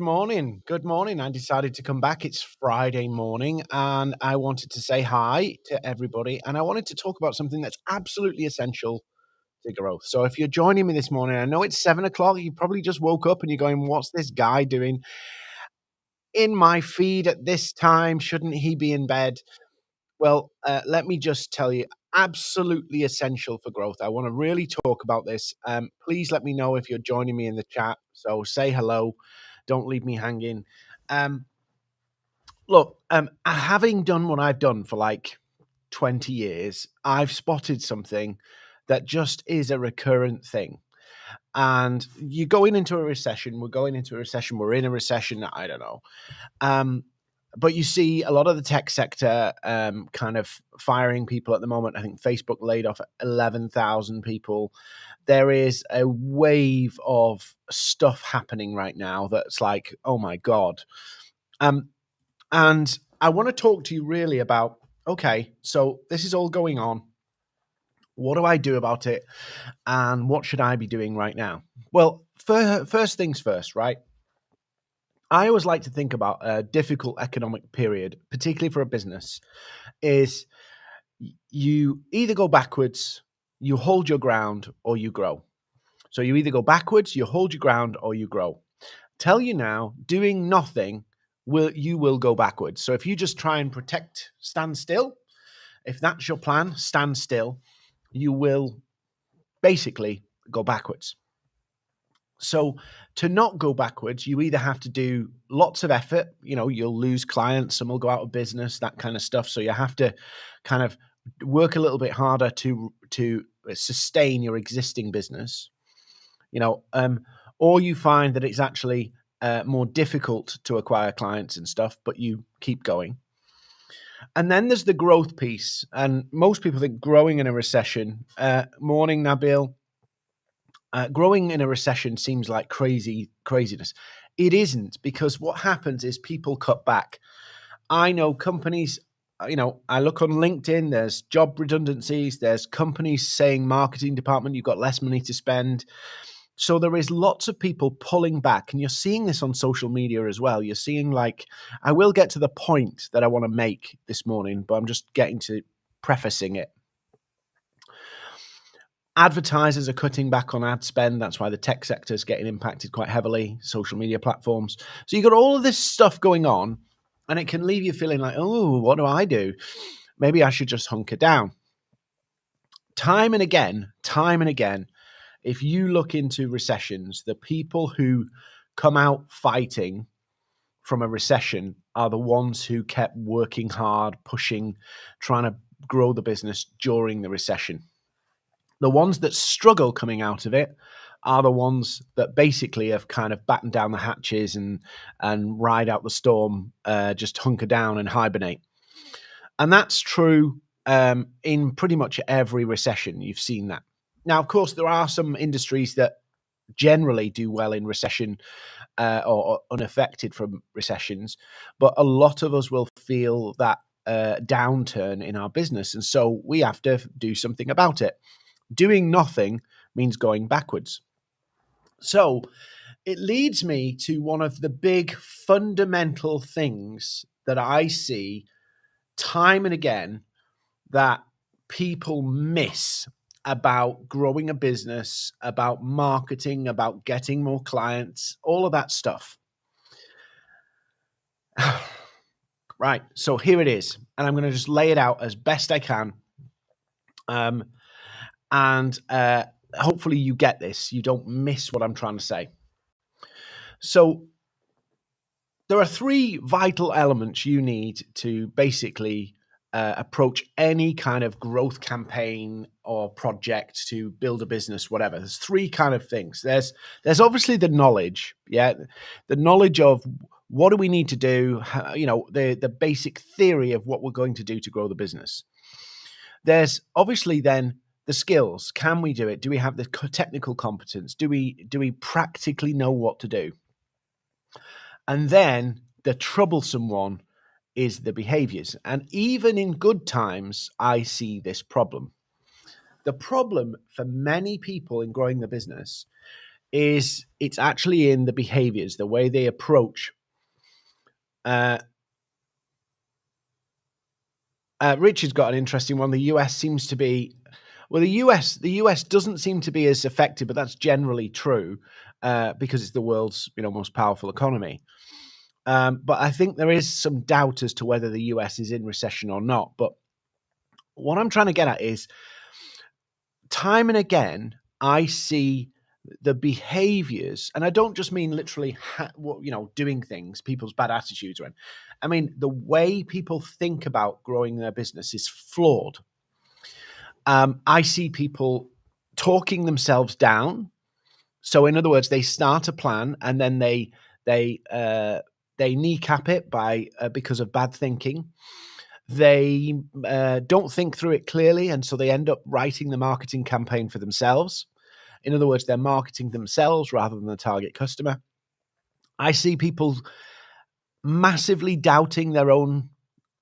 morning. Good morning. I decided to come back. It's Friday morning and I wanted to say hi to everybody and I wanted to talk about something that's absolutely essential to growth. So if you're joining me this morning, I know it's 7 o'clock. You probably just woke up and you're going, what's this guy doing in my feed at this time? Shouldn't he be in bed? Well, let me just tell you, absolutely essential for growth. I want to really talk about this. Please let me know if you're joining me in the chat. So say hello. Don't leave me hanging. Um, Look, having done what I've done for like 20 years, I've spotted something that just is a recurrent thing. And you're going into a recession. We're going into a recession. We're in a recession. I don't know. Um, but you see a lot of the tech sector kind of firing people at the moment. I think Facebook laid off 11,000 people. There is a wave of stuff happening right now that's like, oh my God. Um, and I want to talk to you really about, okay, so this is all going on. What do I do about it? And what should I be doing right now? Well, first things first, right? I always like to think about a difficult economic period, particularly for a business, is you either go backwards, you hold your ground, or you grow. So you either go backwards, you hold your ground, or you grow. Tell you now, doing nothing will go backwards. So if you just try and stand still, if that's your plan, stand still, you will basically go backwards. So to not go backwards, you either have to do lots of effort, you'll lose clients, some will go out of business, that kind of stuff. So you have to kind of work a little bit harder to sustain your existing business, or you find that it's actually more difficult to acquire clients and stuff, but you keep going. And then there's the growth piece. And most people think growing in a recession. Morning, Nabil. Growing in a recession seems like craziness. It isn't, because what happens is people cut back. I know companies, I look on LinkedIn, there's job redundancies, there's companies saying, marketing department, you've got less money to spend. So there is lots of people pulling back, and you're seeing this on social media as well. You're seeing, like, I will get to the point that I want to make this morning, but I'm just getting to prefacing it. Advertisers are cutting back on ad spend. That's why the tech sector is getting impacted quite heavily, social media platforms. So you've got all of this stuff going on, and it can leave you feeling like, oh, what do I do? Maybe I should just hunker down. Time and again, if you look into recessions, the people who come out fighting from a recession are the ones who kept working hard, pushing, trying to grow the business during the recession. The ones that struggle coming out of it are the ones that basically have kind of battened down the hatches and ride out the storm, just hunker down and hibernate. And that's true in pretty much every recession. You've seen that. Now, of course, there are some industries that generally do well in recession or unaffected from recessions, but a lot of us will feel that downturn in our business. And so we have to do something about it. Doing nothing means going backwards. So it leads me to one of the big fundamental things that I see time and again that people miss about growing a business, about marketing, about getting more clients, all of that stuff. Right. So here it is. And I'm going to just lay it out as best I can. And hopefully you get this. You don't miss what I'm trying to say. So there are three vital elements you need to basically approach any kind of growth campaign or project to build a business, whatever. There's three kind of things. There's obviously the knowledge, the knowledge of what do we need to do, the basic theory of what we're going to do to grow the business. There's obviously then the skills. Can we do it? Do we have the technical competence? Do we practically know what to do? And then the troublesome one is the behaviors. And even in good times, I see this problem. The problem for many people in growing the business is it's actually in the behaviors, the way they approach. Richard's got an interesting one. The US seems to be, well, the US doesn't seem to be as affected, but that's generally true because it's the world's most powerful economy. But I think there is some doubt as to whether the US is in recession or not. But what I'm trying to get at is, time and again, I see the behaviors, and I don't just mean literally, doing things, people's bad attitudes, or I mean the way people think about growing their business is flawed. I see people talking themselves down. So, in other words, they start a plan and then they kneecap it by because of bad thinking. They don't think through it clearly, and so they end up writing the marketing campaign for themselves. In other words, they're marketing themselves rather than the target customer. I see people massively doubting their own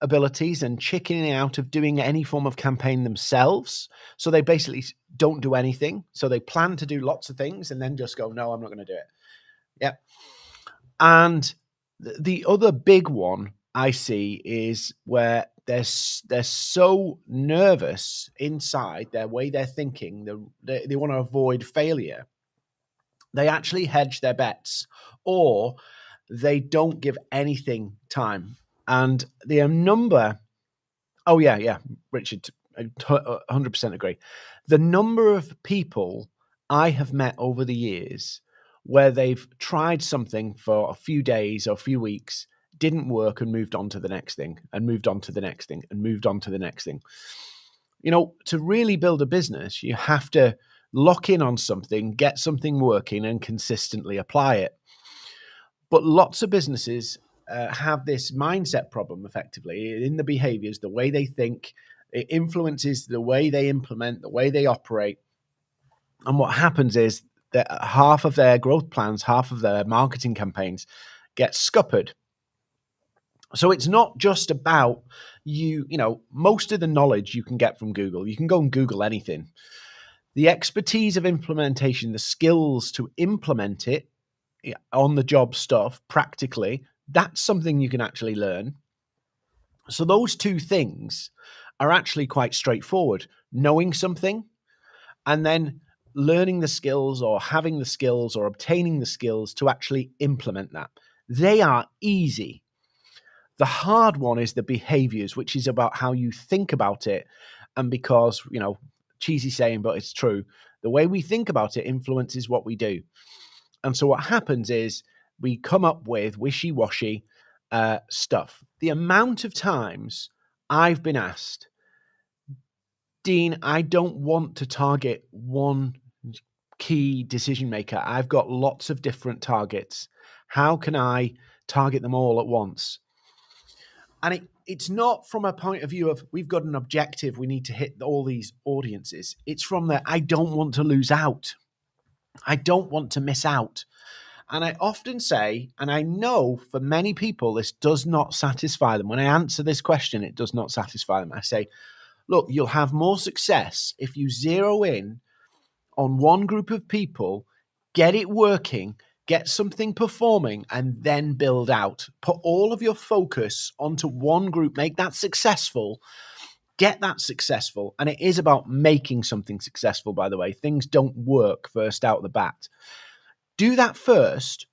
abilities and chickening out of doing any form of campaign themselves. So they basically don't do anything. So they plan to do lots of things and then just go, no, I'm not going to do it. Yep. And the other big one I see is where they're so nervous inside their way they're thinking, they want to avoid failure. They actually hedge their bets, or they don't give anything time. And the number, oh yeah, Richard, 100% agree. The number of people I have met over the years where they've tried something for a few days or a few weeks, didn't work, and moved on to the next thing, and moved on to the next thing, and moved on to the next thing. To really build a business, you have to lock in on something, get something working, and consistently apply it. But lots of businesses have this mindset problem, effectively, in the behaviors, the way they think. It influences the way they implement, the way they operate. And what happens is that half of their growth plans, half of their marketing campaigns get scuppered. So it's not just about most of the knowledge you can get from Google. You can go and Google anything. The expertise of implementation, the skills to implement it, on the job stuff practically, that's something you can actually learn. So those two things are actually quite straightforward. Knowing something and then learning the skills, or having the skills, or obtaining the skills to actually implement that. They are easy. The hard one is the behaviors, which is about how you think about it. And because, cheesy saying, but it's true, the way we think about it influences what we do. And so what happens is we come up with wishy-washy stuff. The amount of times I've been asked, Dean, I don't want to target one key decision maker. I've got lots of different targets. How can I target them all at once? And it's not from a point of view of we've got an objective, we need to hit all these audiences. It's from the I don't want to lose out. I don't want to miss out. And I often say, and I know for many people, this does not satisfy them. When I answer this question, it does not satisfy them. I say, look, you'll have more success if you zero in on one group of people, get it working, get something performing, and then build out. Put all of your focus onto one group, make that successful, get that successful. And it is about making something successful, by the way. Things don't work first out the bat. Do that first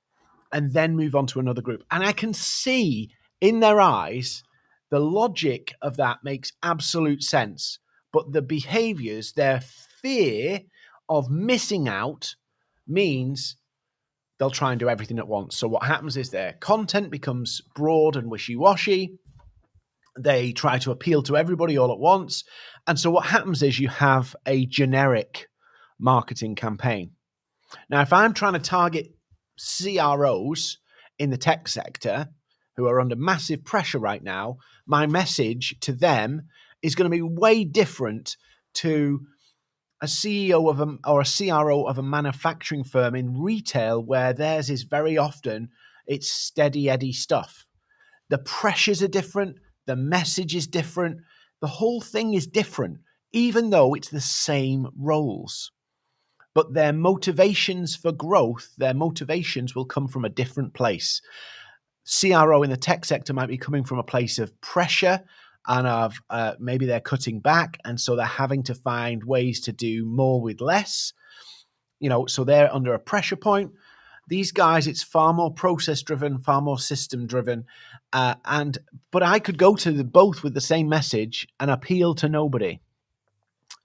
and then move on to another group. And I can see in their eyes, the logic of that makes absolute sense. But the behaviors, their fear of missing out, means they'll try and do everything at once. So what happens is their content becomes broad and wishy-washy. They try to appeal to everybody all at once. And so what happens is you have a generic marketing campaign. Now, if I'm trying to target CROs in the tech sector who are under massive pressure right now, my message to them is going to be way different to a CEO or a CRO of a manufacturing firm in retail, where theirs is very often it's steady Eddie stuff. The pressures are different. The message is different. The whole thing is different, even though it's the same roles. but their motivations for growth, their motivations will come from a different place. CRO in the tech sector might be coming from a place of pressure and of maybe they're cutting back, and so they're having to find ways to do more with less. So they're under a pressure point. These guys, it's far more process driven, far more system driven, but I could go to both with the same message and appeal to nobody.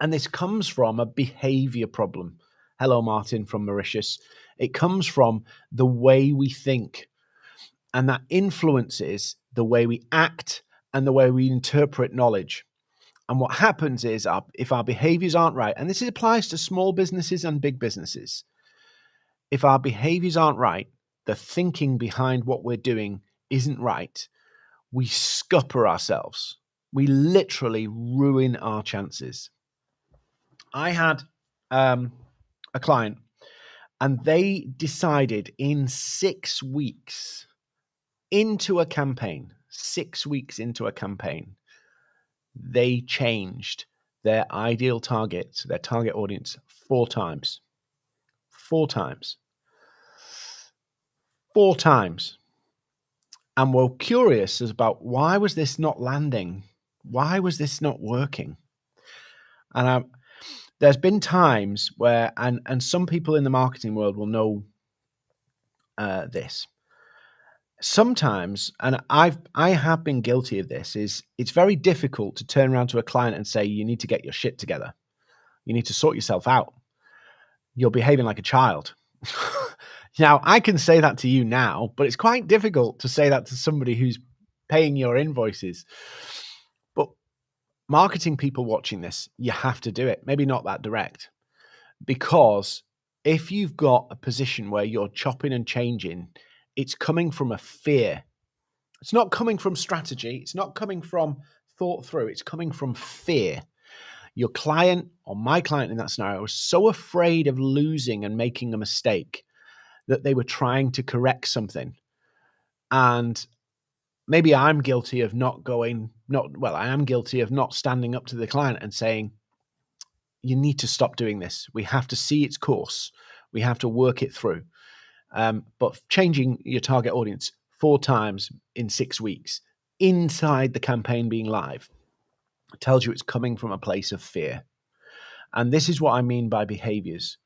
And this comes from a behavior problem. Hello, Martin from Mauritius. It comes from the way we think, and that influences the way we act and the way we interpret knowledge. And what happens is if our behaviors aren't right, and this applies to small businesses and big businesses, if our behaviors aren't right, the thinking behind what we're doing isn't right, we scupper ourselves. We literally ruin our chances. I had a client, and they decided in 6 weeks into a campaign, 6 weeks into a campaign, they changed their ideal target, their target audience, 4 times. 4 times. 4 times. And we're curious about why was this not landing? Why was this not working? And there's been times where, and some people in the marketing world will know this. Sometimes, and I have been guilty of this, is it's very difficult to turn around to a client and say, you need to get your shit together. You need to sort yourself out. You're behaving like a child. Now, I can say that to you now, but it's quite difficult to say that to somebody who's paying your invoices. But marketing people watching this, you have to do it. Maybe not that direct. Because if you've got a position where you're chopping and changing, it's coming from a fear. It's not coming from strategy. It's not coming from thought through. It's coming from fear. Your client, or my client in that scenario, was so afraid of losing and making a mistake that they were trying to correct something. And maybe I'm guilty of I am guilty of not standing up to the client and saying, you need to stop doing this. We have to see its course. We have to work it through. But changing your target audience 4 times in 6 weeks inside the campaign being live tells you it's coming from a place of fear. And this is what I mean by behaviors.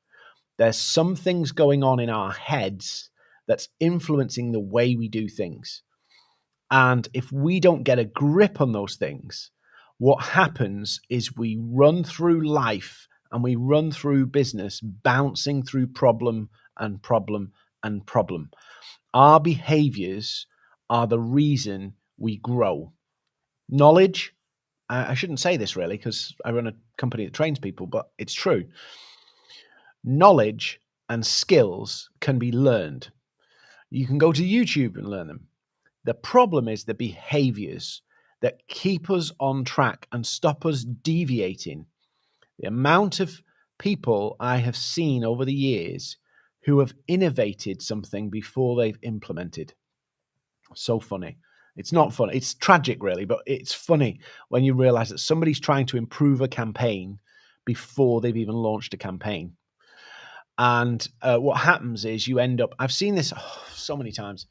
There's some things going on in our heads that's influencing the way we do things. And if we don't get a grip on those things, what happens is we run through life and we run through business, bouncing through problem and problem and problem. Our behaviors are the reason we grow. Knowledge, I shouldn't say this really because I run a company that trains people, but it's true. Knowledge and skills can be learned. You can go to YouTube and learn them. The problem is the behaviors that keep us on track and stop us deviating. The amount of people I have seen over the years who have innovated something before they've implemented. So funny. It's not funny. It's tragic, really, but it's funny when you realize that somebody's trying to improve a campaign before they've even launched a campaign. And what happens is you end up, I've seen this so many times.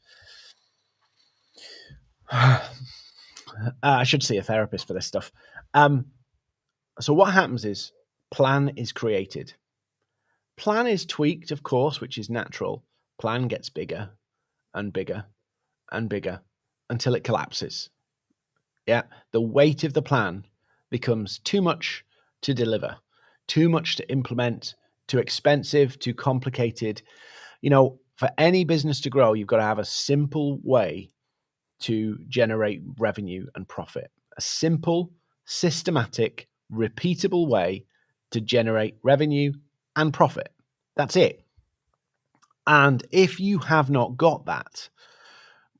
I should see a therapist for this stuff. So what happens is plan is created. Plan is tweaked, of course, which is natural. Plan gets bigger and bigger and bigger until it collapses. Yeah, the weight of the plan becomes too much to deliver, too much to implement, too expensive, too complicated. For any business to grow, you've got to have a simple way to generate revenue and profit. A simple, systematic, repeatable way to generate revenue and profit. That's it. And if you have not got that,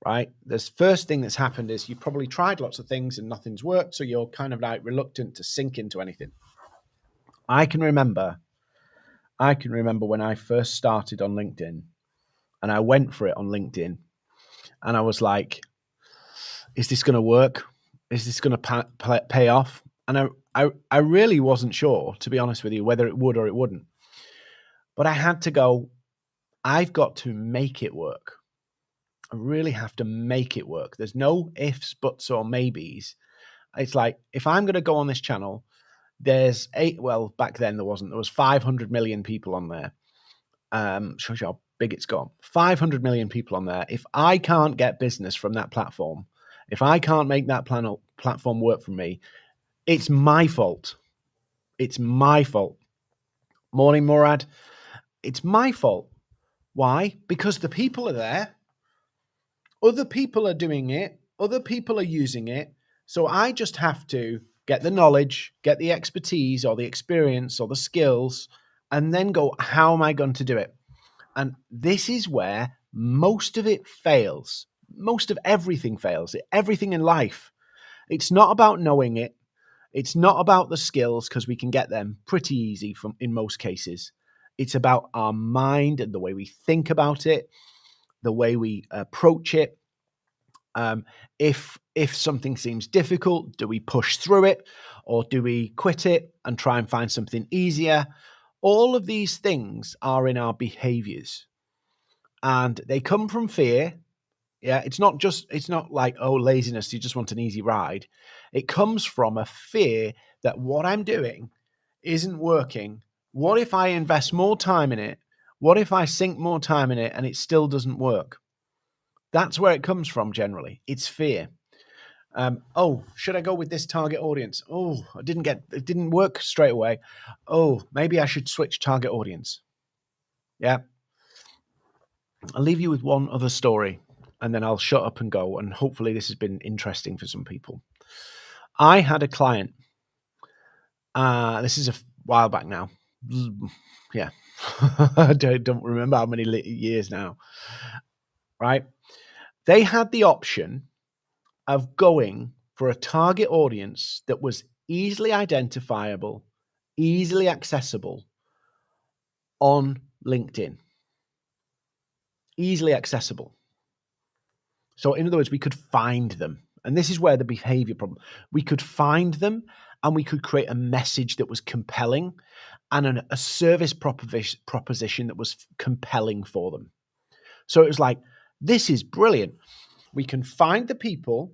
right, the first thing that's happened is you've probably tried lots of things and nothing's worked, so you're kind of like reluctant to sink into anything. I can remember when I first started on LinkedIn, and I went for it on LinkedIn, and I was like, is this going to work? Is this going to pay off? And I really wasn't sure, to be honest with you, whether it would or it wouldn't. But I had to go, I've got to make it work. I really have to make it work. There's no ifs, buts, or maybes. It's like, if I'm going to go on this channel, there's back then there was 500 million people on there. Shows you how big it's gone. 500 million people on there. If I can't get business from that platform, if I can't make that platform work for me, it's my fault. It's my fault. Morning, Murad. It's my fault. Why? Because the people are there. Other people are doing it. Other people are using it. So I just have to get the knowledge, get the expertise or the experience or the skills, and then go, how am I going to do it? And this is where most of it fails. Most of everything fails. Everything in life. It's not about knowing it. It's not about the skills, because we can get them pretty easy in most cases. It's about our mind and the way we think about it, the way we approach it. If something seems difficult, do we push through it, or do we quit it and try and find something easier? All of these things are in our behaviors, and they come from fear. Yeah, it's not like, oh, laziness, you just want an easy ride. It comes from a fear that what I'm doing isn't working. What if I invest more time in it? What if I sink more time in it and it still doesn't work? That's where it comes from generally. It's fear. Should I go with this target audience? Oh, it didn't work straight away. Oh, maybe I should switch target audience. Yeah. I'll leave you with one other story, and then I'll shut up and go. And hopefully this has been interesting for some people. I had a client. This is a while back now. Yeah. I don't remember how many years now. Right. They had the option of going for a target audience that was easily identifiable, easily accessible on LinkedIn. Easily accessible. So in other words, we could find them. And this is where the behavior problem, we could find them and we could create a message that was compelling and a service proposition that was compelling for them. So it was like, this is brilliant. We can find the people.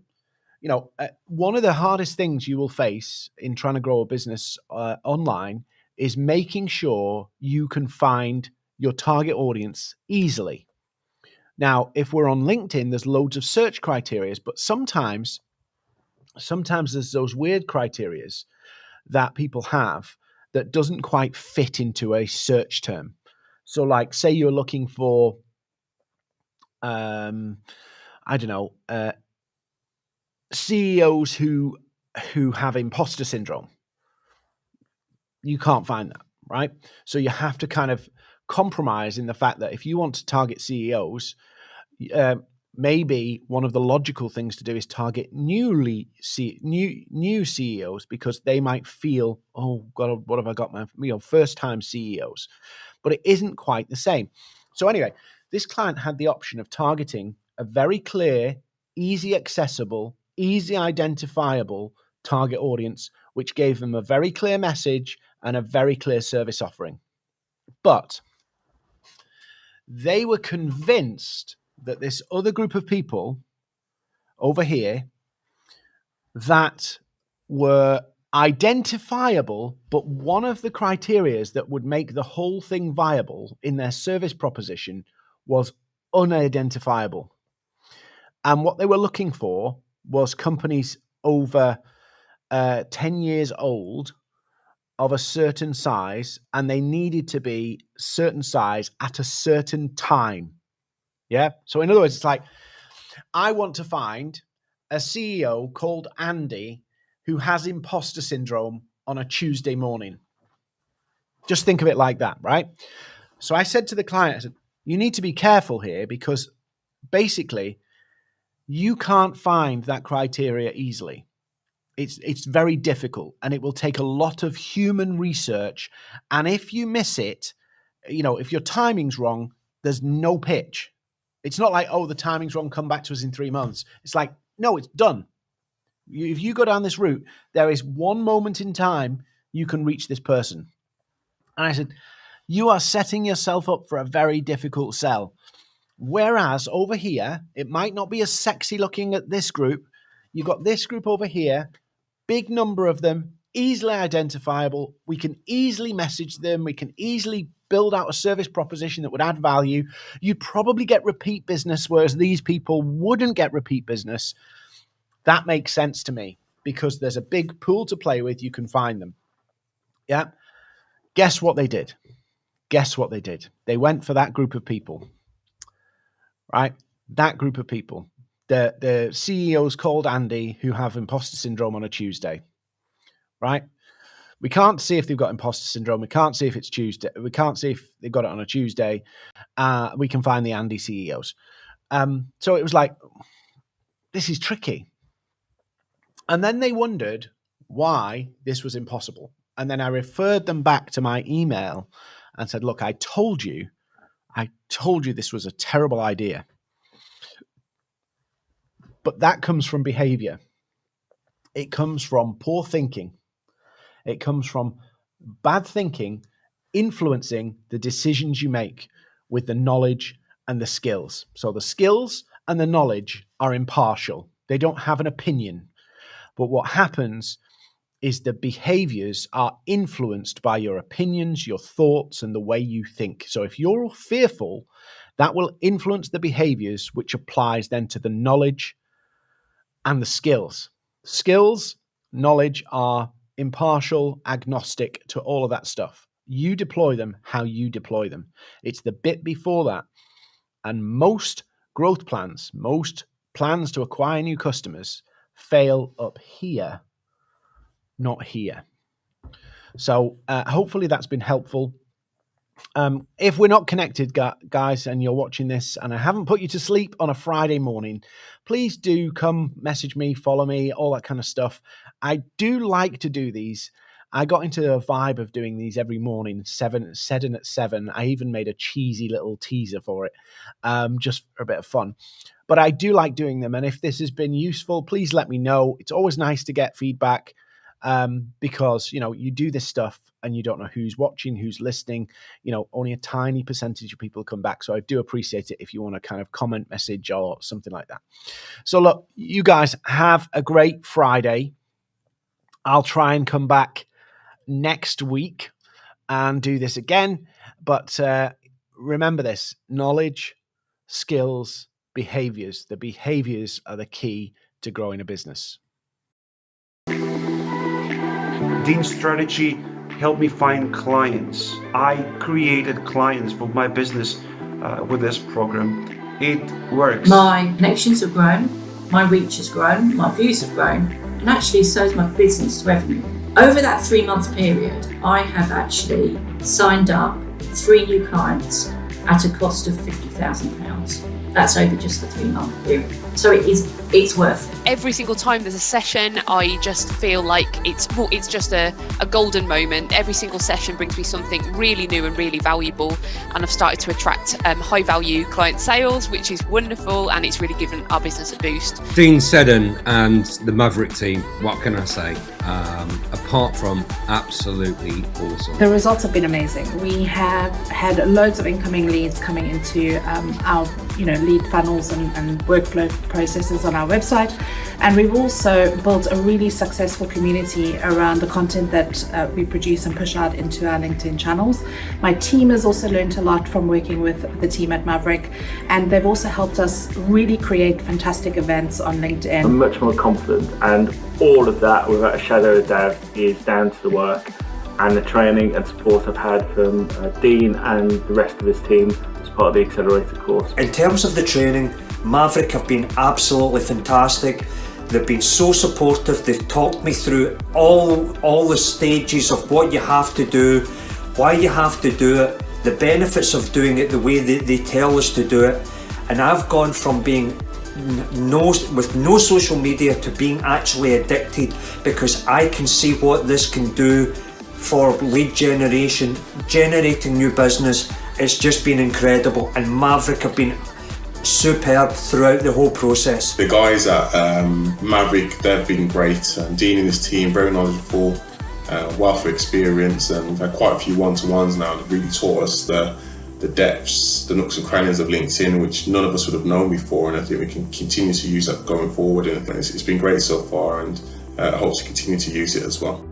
One of the hardest things you will face in trying to grow a business online is making sure you can find your target audience easily. Now, if we're on LinkedIn, there's loads of search criteria, but sometimes there's those weird criteria that people have that doesn't quite fit into a search term. So like, say you're looking for, CEOs who have imposter syndrome. You can't find that, right? So you have to kind of compromise in the fact that if you want to target CEOs, maybe one of the logical things to do is target new CEOs, because they might feel, oh God, what have I got, man? First time CEOs, but it isn't quite the same. So anyway, this client had the option of targeting a very clear, easy accessible, easy identifiable target audience, which gave them a very clear message and a very clear service offering. But they were convinced that this other group of people over here that were identifiable, but one of the criteria that would make the whole thing viable in their service proposition was unidentifiable. And what they were looking for was companies over 10 years old of a certain size, and they needed to be certain size at a certain time. Yeah. So in other words, it's like, I want to find a CEO called Andy who has imposter syndrome on a Tuesday morning. Just think of it like that, right? So I said to the client, I said, you need to be careful here, because basically you can't find that criteria easily. It's very difficult, and it will take a lot of human research. And if you miss it, if your timing's wrong, there's no pitch. It's not like, oh, the timing's wrong, come back to us in 3 months. It's like, no, it's done. If you go down this route, there is one moment in time you can reach this person. And I said, you are setting yourself up for a very difficult sell. Whereas over here, it might not be as sexy looking at this group. You've got this group over here, big number of them, easily identifiable. We can easily message them. We can easily build out a service proposition that would add value. You'd probably get repeat business, whereas these people wouldn't get repeat business. That makes sense to me because there's a big pool to play with. You can find them. Yeah. Guess what they did? Guess what they did? They went for that group of people, right? That group of people. The CEOs called Andy who have imposter syndrome on a Tuesday, right? We can't see if they've got imposter syndrome. We can't see if it's Tuesday. We can't see if they've got it on a Tuesday. We can find the Andy CEOs. So it was like, this is tricky. And then they wondered why this was impossible. And then I referred them back to my email and said, look, I told you this was a terrible idea. But that comes from behavior. It comes from poor thinking. It comes from bad thinking influencing the decisions you make with the knowledge and the skills. So the skills and the knowledge are impartial. They don't have an opinion. But what happens is the behaviors are influenced by your opinions, your thoughts, and the way you think. So if you're fearful, that will influence the behaviors, which applies then to the knowledge and the skills. Skills, knowledge are impartial, agnostic to all of that stuff. You deploy them how you deploy them. It's the bit before that. And most growth plans, most plans to acquire new customers fail up here, not here. So hopefully that's been helpful. If we're not connected, guys, and you're watching this and I haven't put you to sleep on a Friday morning, please do come message me, follow me, all that kind of stuff. I do like to do these. I got into a vibe of doing these every morning, 7 at 7. I even made a cheesy little teaser for it, just for a bit of fun. But I do like doing them. And if this has been useful, please let me know. It's always nice to get feedback because, you do this stuff and you don't know who's watching, who's listening. Only a tiny percentage of people come back. So I do appreciate it if you want to kind of comment, message or something like that. So look, you guys have a great Friday. I'll try and come back next week and do this again. But remember this: knowledge, skills, behaviors. The behaviors are the key to growing a business. Dean's strategy helped me find clients. I created clients for my business with this program. It works. My connections have grown, my reach has grown, my views have grown, and actually so has my business revenue. Over that 3-month period, I have actually signed up 3 new clients at a cost of £50,000. That's over just the 3-month period. So it's worth it. Every single time there's a session, I just feel like it's just a golden moment. Every single session brings me something really new and really valuable, and I've started to attract high value client sales, which is wonderful, and it's really given our business a boost. Dean Seddon and the Maverick team, what can I say? Apart from absolutely awesome. The results have been amazing. We have had loads of incoming leads coming into our lead funnels and workflow processes on our website, and we've also built a really successful community around the content that we produce and push out into our LinkedIn channels. My team has also learned a lot from working with the team at Maverick, and they've also helped us really create fantastic events on LinkedIn. I'm much more confident, and all of that, without a shadow of a doubt, is down to the work and the training and support I've had from Dean and the rest of his team as part of the Accelerator course. In terms of the training, Maverick have been absolutely fantastic. They've been so supportive. They've talked me through all the stages of what you have to do, why you have to do it, the benefits of doing it the way they tell us to do it. And I've gone from being with no social media to being actually addicted, because I can see what this can do for lead generation, generating new business. It's just been incredible, and Maverick have been superb throughout the whole process. The guys at Maverick, they've been great. Dean and his team, very knowledgeable. wealth of experience, and we've had quite a few one-to-ones now that really taught us the depths, the nooks and crannies of LinkedIn, which none of us would have known before, and I think we can continue to use that going forward. And it's been great so far, and I hope to continue to use it as well.